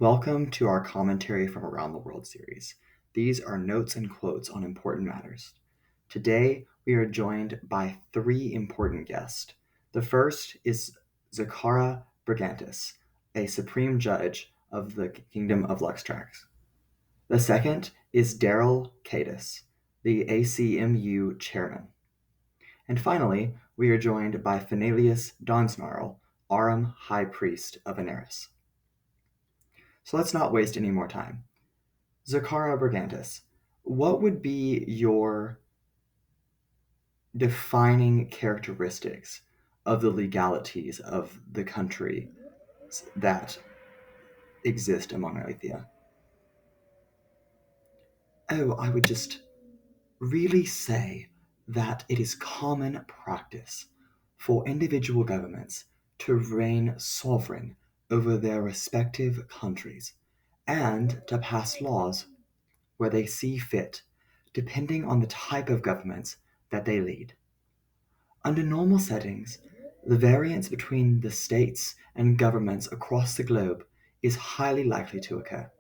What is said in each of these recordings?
Welcome to our Commentary from Around the World series. These are notes and quotes on important matters. Today, we are joined by three important guests. The first is Zacara Bergantis, a Supreme Judge of the Kingdom of Luxtrax. The second is Dheral Kadus, the ACMU Chairman. And finally, we are joined by Finalieus Dawnsnarl, Arum High Priest of Aneris. So let's not waste any more time. Zacara Bergantis, what would be your defining characteristics of the legalities of the country that exist among Aelithia? Oh, I would just really say that it is common practice for individual governments to reign sovereign over their respective countries and to pass laws where they see fit, depending on the type of governments that they lead. Under normal settings, the variance between the states and governments across the globe is highly likely to occur.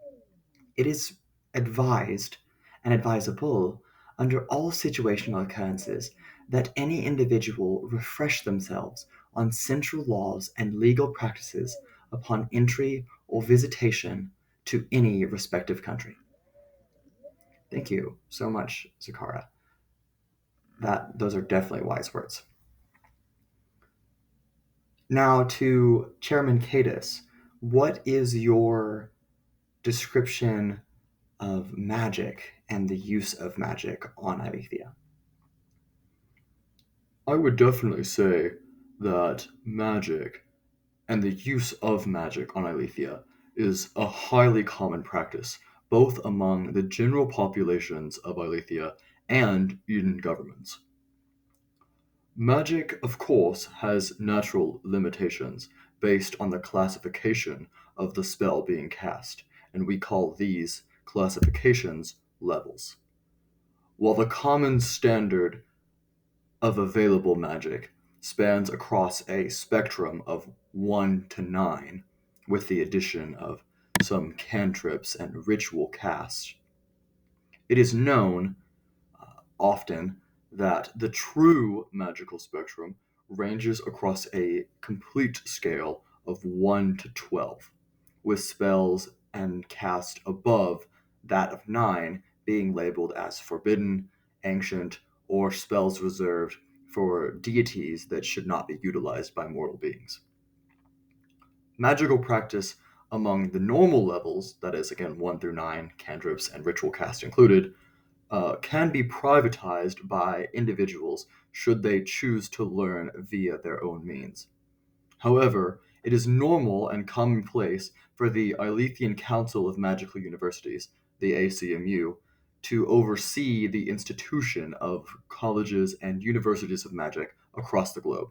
It is advised and advisable under all situational occurrences that any individual refresh themselves on central laws and legal practices upon entry or visitation to any respective country. Thank you so much, Zacara. Those are definitely wise words. Now to Chairman Cadis, what is your description of magic and the use of magic on Aelithia? I would definitely say that magic and the use of magic on Aelithia is a highly common practice, both among the general populations of Aelithia and in governments. Magic, of course, has natural limitations based on the classification of the spell being cast, and we call these classifications levels. While the common standard of available magic spans across a spectrum of 1 to 9, with the addition of some cantrips and ritual casts. It is known often that the true magical spectrum ranges across a complete scale of 1 to 12, with spells and cast above that of 9 being labeled as forbidden, ancient, or spells reserved for deities that should not be utilized by mortal beings. Magical practice among the normal levels, that is, again, 1 through 9, cantrips and ritual cast included, can be privatized by individuals should they choose to learn via their own means. However, it is normal and commonplace for the Aelithian Council of Magical Universities, the ACMU, to oversee the institution of colleges and universities of magic across the globe.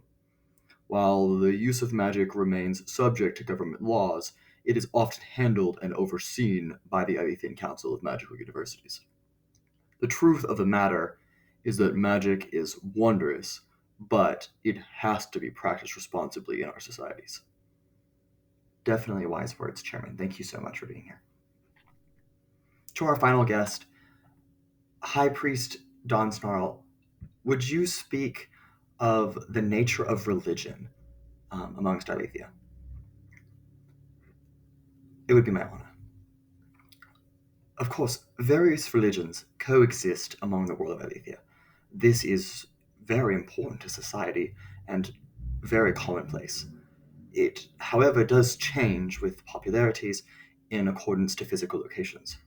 While the use of magic remains subject to government laws, it is often handled and overseen by the Aelithian Council of Magical Universities. The truth of the matter is that magic is wondrous, but it has to be practiced responsibly in our societies. Definitely wise words, Chairman. Thank you so much for being here. To our final guest, High Priest Don Snarl, would you speak of the nature of religion amongst Aelithia? It would be my honor. Of course, various religions coexist among the world of Aelithia. This is very important to society and very commonplace. It, however, does change with popularities in accordance to physical locations.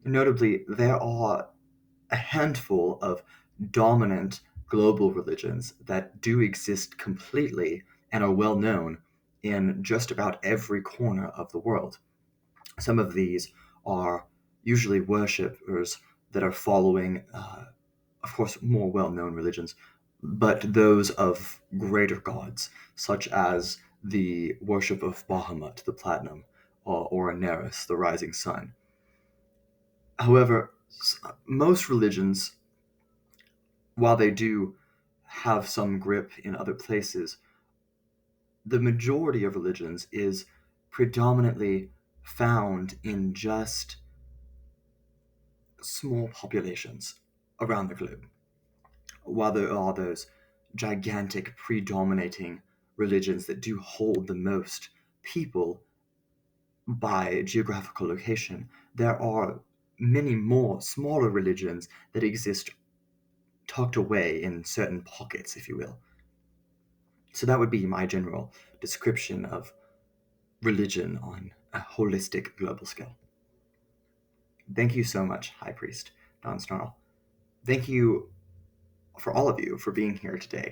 Notably, there are a handful of dominant global religions that do exist completely and are well known in just about every corner of the world. Some of these are usually worshippers that are following, of course, more well known religions, but those of greater gods, such as the worship of Bahamut, the Platinum, or Aneris, the Rising Sun. However, most religions, while they do have some grip in other places, the majority of religions is predominantly found in just small populations around the globe. While there are those gigantic predominating religions that do hold the most people by geographical location, there are many more smaller religions that exist tucked away in certain pockets, if you will. So that would be my general description of religion on a holistic global scale. Thank you so much, High Priest Dawnsnarl. Thank you for all of you for being here today